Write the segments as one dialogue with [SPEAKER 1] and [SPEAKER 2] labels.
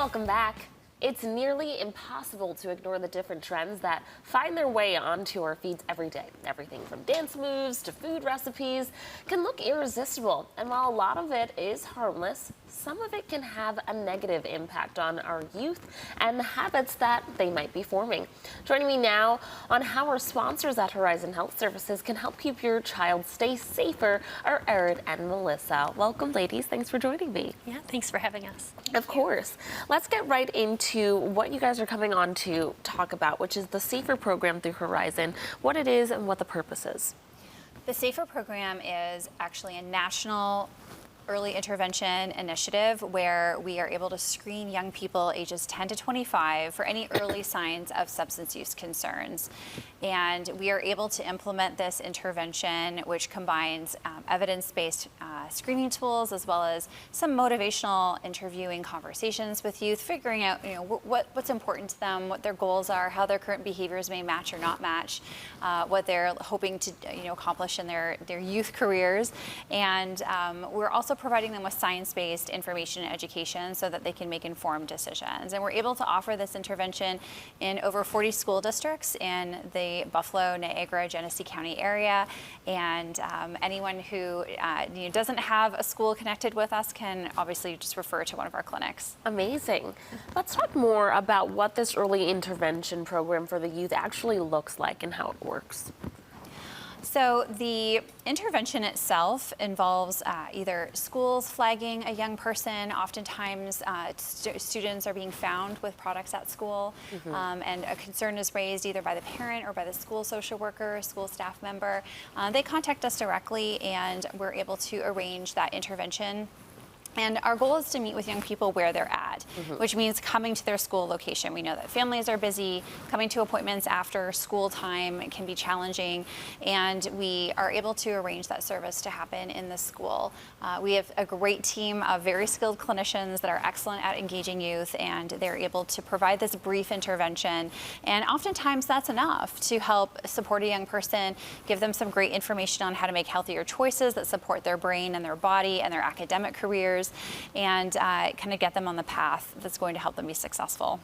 [SPEAKER 1] Welcome back. It's nearly impossible to ignore the different trends that find their way onto our feeds every day. Everything from dance moves to food recipes can look irresistible. And while a lot of it is harmless, some of it can have a negative impact on our youth and the habits that they might be forming. Joining me now on how our sponsors at Horizon Health Services can help keep your child stay safer are Erin and Melissa. Welcome, ladies. Thanks for joining me.
[SPEAKER 2] Yeah, thanks for having us.
[SPEAKER 1] Of course. Let's get right into what you guys are coming on to talk about, which is the S.A.F.E.R program through Horizon, what it is and what the purpose is.
[SPEAKER 3] The S.A.F.E.R program is actually a national early intervention initiative where we are able to screen young people ages 10 to 25 for any early signs of substance use concerns. And we are able to implement this intervention, which combines evidence-based screening tools as well as some motivational interviewing conversations with youth, figuring out what's important to them, what their goals are, how their current behaviors may match or not match, what they're hoping to accomplish in their youth careers. And we're also providing them with science-based information and education so that they can make informed decisions. And we're able to offer this intervention in over 40 school districts in the Buffalo, Niagara, Genesee County area. And anyone who doesn't have a school connected with us can obviously just refer to one of our clinics.
[SPEAKER 1] Amazing. Let's talk more about what this early intervention program for the youth actually looks like and how it works.
[SPEAKER 3] So the intervention itself involves either schools flagging a young person. Oftentimes students are being found with products at school, and a concern is raised either by the parent or by the school social worker, school staff member. They contact us directly and we're able to arrange that intervention. And our goal is to meet with young people where they're at, which means coming to their school location. We know that families are busy. Coming to appointments after school time can be challenging, and we are able to arrange that service to happen in the school. We have a great team of very skilled clinicians that are excellent at engaging youth, and they're able to provide this brief intervention. And oftentimes that's enough to help support a young person, give them some great information on how to make healthier choices that support their brain and their body and their academic careers, and kind of get them on the path that's going to help them be successful.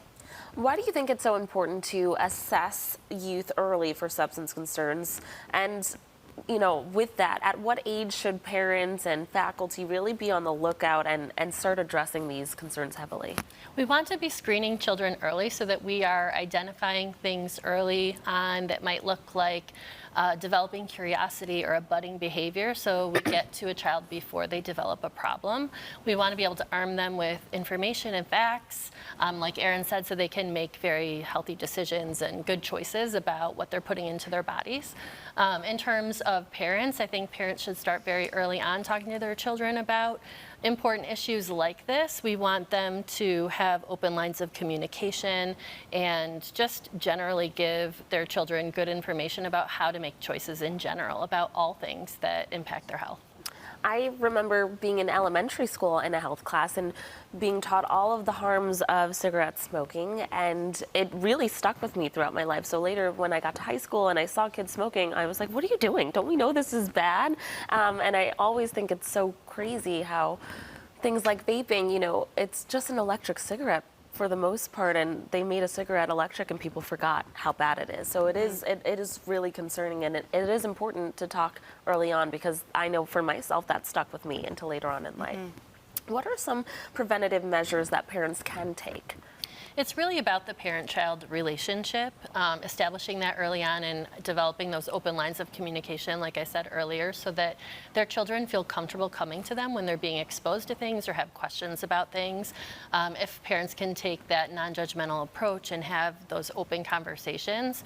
[SPEAKER 1] Why do you think it's so important to assess youth early for substance concerns? And with that, at what age should parents and faculty really be on the lookout and start addressing these concerns heavily?
[SPEAKER 2] We want to be screening children early so that we are identifying things early on that might look like developing curiosity or a budding behavior, so we get to a child before they develop a problem. We want to be able to arm them with information and facts, like Erin said, so they can make very healthy decisions and good choices about what they're putting into their bodies. In terms of parents, I think parents should start very early on talking to their children about important issues like this. We want them to have open lines of communication and just generally give their children good information about how to make choices in general about all things that impact their health.
[SPEAKER 1] I remember being in elementary school in a health class and being taught all of the harms of cigarette smoking, and it really stuck with me throughout my life. So later when I got to high school and I saw kids smoking, I was like, what are you doing? Don't we know this is bad? And I always think it's so crazy how things like vaping, it's just an electric cigarette for the most part, and they made a cigarette electric and people forgot how bad it is. So it is really concerning, and it is important to talk early on, because I know for myself that stuck with me until later on in life. What are some preventative measures that parents can take?
[SPEAKER 2] It's really about the parent-child relationship, establishing that early on and developing those open lines of communication, like I said earlier, so that their children feel comfortable coming to them when they're being exposed to things or have questions about things. If parents can take that non-judgmental approach and have those open conversations,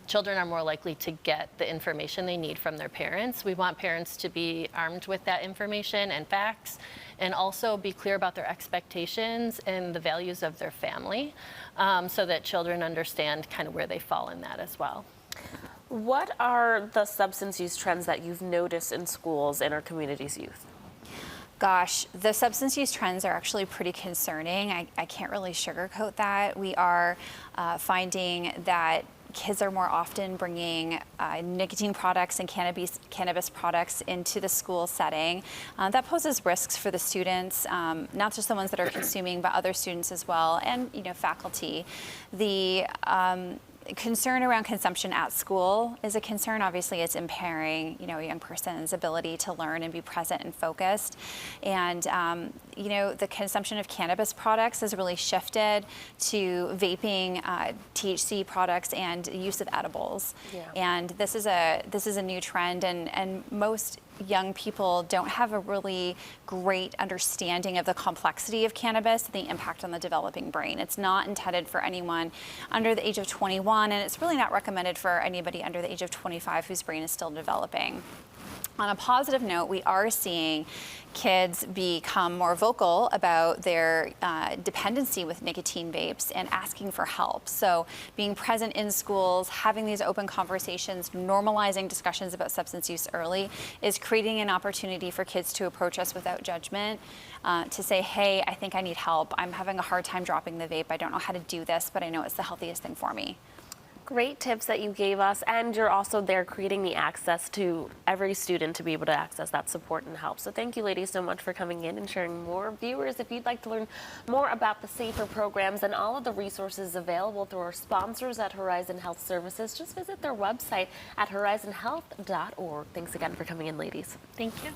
[SPEAKER 2] children are more likely to get the information they need from their parents. We want parents to be armed with that information and facts, and also be clear about their expectations and the values of their family, so that children understand kind of where they fall in that as well.
[SPEAKER 1] What are the substance use trends that you've noticed in schools and our community's youth?
[SPEAKER 3] Gosh, the substance use trends are actually pretty concerning. I can't really sugarcoat that. We are finding that kids are more often bringing nicotine products and cannabis products into the school setting. That poses risks for the students, not just the ones that are consuming, but other students as well, and faculty. The concern around consumption at school is a concern. Obviously, it's impairing, a young person's ability to learn and be present and focused. And, the consumption of cannabis products has really shifted to vaping, THC products, and use of edibles.
[SPEAKER 1] Yeah.
[SPEAKER 3] And this is a new trend, and most young people don't have a really great understanding of the complexity of cannabis and the impact on the developing brain. It's not intended for anyone under the age of 21, and it's really not recommended for anybody under the age of 25 whose brain is still developing. On a positive note, we are seeing kids become more vocal about their dependency with nicotine vapes and asking for help. So being present in schools, having these open conversations, normalizing discussions about substance use early is creating an opportunity for kids to approach us without judgment, to say, hey, I think I need help. I'm having a hard time dropping the vape. I don't know how to do this, but I know it's the healthiest thing for me.
[SPEAKER 1] Great tips that you gave us, and you're also there creating the access to every student to be able to access that support and help. So thank you, ladies, so much for coming in and sharing more. Viewers, if you'd like to learn more about the S.A.F.E.R programs and all of the resources available through our sponsors at Horizon Health Services, just visit their website at horizonhealth.org. Thanks again for coming in, ladies.
[SPEAKER 2] Thank you.